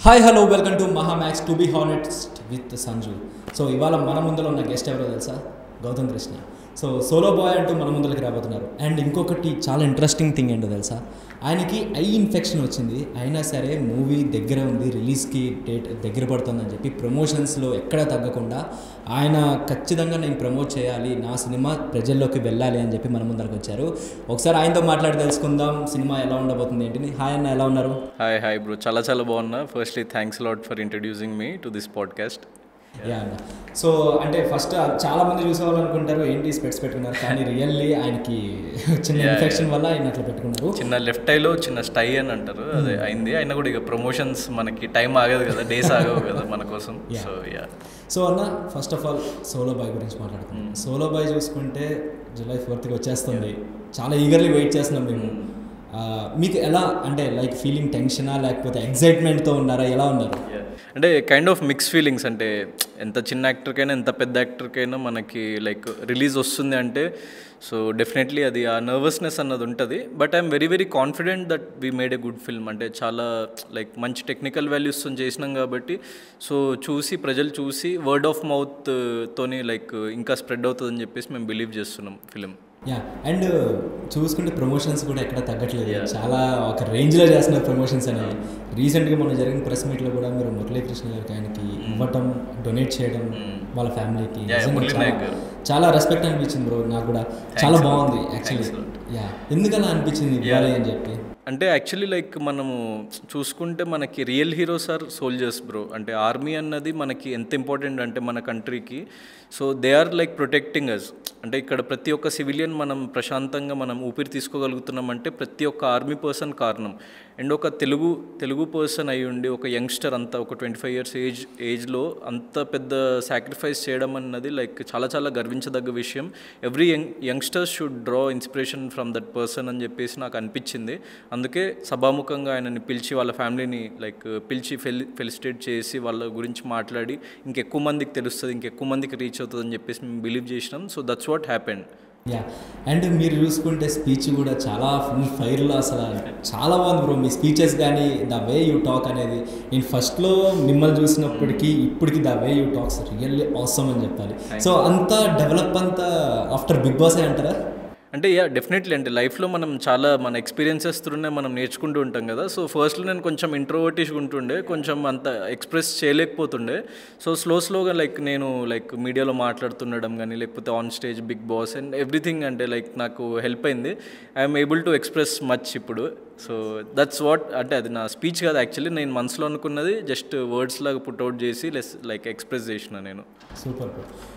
Hi hello welcome to Mahaa Max to be honest with Sanju. So ఇవాళ మన ముందర ఉన్న గెస్ట్ ఎవరో తెలుసా? Gautham Krishna. So solo boy అంటూ మన ముందరికి రాబోతున్నారు. అండ్ ఇంకొకటి చాలా ఇంట్రెస్టింగ్ థింగ్ ఏంటో తెలుసా, ఆయనకి ఐ ఇన్ఫెక్షన్ వచ్చింది, అయినా సరే మూవీ దగ్గర ఉంది, రిలీజ్కి డేట్ దగ్గర పడుతుందని చెప్పి ప్రమోషన్స్లో ఎక్కడ తగ్గకుండా ఆయన ఖచ్చితంగా నేను ప్రమోట్ చేయాలి, నా సినిమా ప్రజల్లోకి వెళ్ళాలి అని చెప్పి మన ముందరకు వచ్చారు. ఒకసారి ఆయనతో మాట్లాడి తెలుసుకుందాం సినిమా ఎలా ఉండబోతుంది ఏంటిని. హాయ్ అన్న, ఎలా ఉన్నారు? హాయ్ బ్రో, చాలా బాగున్నా. Firstly thanks lot for introducing me to this podcast. Yeah అన్న. సో అంటే ఫస్ట్ చాలా మంది చూసేవాళ్ళు అనుకుంటారు ఏంటి స్పెట్స్ పెట్టుకున్నారు, కానీ రియల్లీ ఆయనకి చిన్న ఇన్ఫెక్షన్ వల్ల ఆయన అట్లా పెట్టుకున్నారు. చిన్న లెఫ్ట్ ఐలో చిన్న స్టై అని అంటారు, అదే అయింది. అయినా కూడా ఇక ప్రమోషన్స్ మనకి టైం ఆగదు కదా, డేస్ ఆగవు కదా మన కోసం. సో అన్న, first of all solo boy గురించి మాట్లాడుతున్నాం. సోలో బాయ్ చూసుకుంటే July 4th వచ్చేస్తుంది, చాలా ఈగర్లీ వెయిట్ చేస్తున్నాం మేము. మీకు ఎలా అంటే లైక్ ఫీలింగ్ టెన్షనా లేకపోతే ఎగ్జైట్మెంట్తో ఉన్నారా, ఎలా ఉన్నారు? అంటే కైండ్ ఆఫ్ మిక్స్ ఫీలింగ్స్. అంటే ఎంత చిన్న యాక్టర్కైనా ఎంత పెద్ద యాక్టర్కైనా మనకి లైక్ రిలీజ్ వస్తుంది అంటే సో డెఫినెట్లీ అది ఆ నర్వస్నెస్ అన్నది ఉంటుంది. But I'm very confident that we made a good film. అంటే చాలా లైక్ మంచి టెక్నికల్ వాల్యూస్తో చేసినాం కాబట్టి సో ప్రజలు చూసి వర్డ్ ఆఫ్ మౌత్ తోని లైక్ ఇంకా స్ప్రెడ్ అవుతుందని చెప్పేసి మేము బిలీవ్ చేస్తున్నాం ఫిలిం. అండ్ చూసుకుంటే ప్రమోషన్స్ కూడా ఎక్కడ తగ్గట్లేదు, చాలా ఒక రేంజ్లో చేస్తున్నారు ప్రమోషన్స్ అనేవి. రీసెంట్గా మొన్న జరిగిన ప్రెస్ మీట్లో కూడా మీరు మురళీకృష్ణ గారికి ఆయనకి ఇవ్వటం, డొనేట్ చేయడం వాళ్ళ ఫ్యామిలీకి చాలా రెస్పెక్ట్ అనిపించింది బ్రో. నాకు కూడా చాలా బాగుంది యాక్చువల్లీ. ఎందుకలా అనిపించింది ఇవ్వాలి అని చెప్పి అంటే యాక్చువల్లీ లైక్ మనము చూసుకుంటే మనకి real heroes are soldiers bro. అంటే ఆర్మీ అన్నది మనకి ఎంత ఇంపార్టెంట్ అంటే మన కంట్రీకి, so they are like protecting us. అంటే ఇక్కడ ప్రతి ఒక్క సివిలియన్ మనం ప్రశాంతంగా మనం ఊపిరి తీసుకోగలుగుతున్నామంటే ప్రతి ఒక్క ఆర్మీ పర్సన్ కారణం. అండ్ ఒక తెలుగు పర్సన్ అయి ఉండి ఒక యంగ్స్టర్ అంతా ఒక 25 years ఏజ్లో అంత పెద్ద సాక్రిఫైస్ చేయడం అన్నది లైక్ చాలా గర్వించదగ్గ విషయం. Every youngsters should draw inspiration from that person అని చెప్పేసి నాకు అనిపించింది. అందుకే సభాముఖంగా ఆయనని పిలిచి వాళ్ళ ఫ్యామిలీని లైక్ పిలిచి ఫెలిసిటేట్ చేసి వాళ్ళ గురించి మాట్లాడి ఇంకెక్కువ మందికి తెలుస్తుంది, ఇంకెక్కువ మందికి రీచ్ అవుతుంది అని చెప్పేసి మేము బిలీవ్ చేసినాం. So that's what happened. And మీరు చూసుకుంటే స్పీచ్ కూడా చాలా ఫుల్ ఫైర్లో అసలు చాలా బాగుంది బ్రో. మీ స్పీచెస్ కానీ ద వే యూ టాక్ అనేది, నేను ఫస్ట్లో మిమ్మల్ని చూసినప్పటికీ ఇప్పటికి the way you talks really awesome అని చెప్పాలి. సో అంతా డెవలప్ అంతా ఆఫ్టర్ బిగ్ బాస్ అంటారా? అంటే డెఫినెట్లీ. అంటే లైఫ్లో మనం చాలా మన ఎక్స్పీరియన్సెస్ త్రూనే మనం నేర్చుకుంటూ ఉంటాం కదా. సో ఫస్ట్లో నేను కొంచెం ఇంట్రోవర్టిష్గా ఉంటుండే, కొంచెం అంత ఎక్స్ప్రెస్ చేయలేకపోతుండే. సో స్లోగా లైక్ నేను లైక్ మీడియాలో మాట్లాడుతుండడం కానీ లేకపోతే on stage Bigg Boss and everything అంటే లైక్ నాకు హెల్ప్ అయింది. I'm able to express much ఇప్పుడు. So that's what. అంటే అది నా స్పీచ్ కాదు యాక్చువల్లీ, నేను మనసులో అనుకున్నది జస్ట్ వర్డ్స్ లాగా పుట్అవుట్ చేసి లైక్ ఎక్స్ప్రెస్ చేసిన నేను. సూపర్.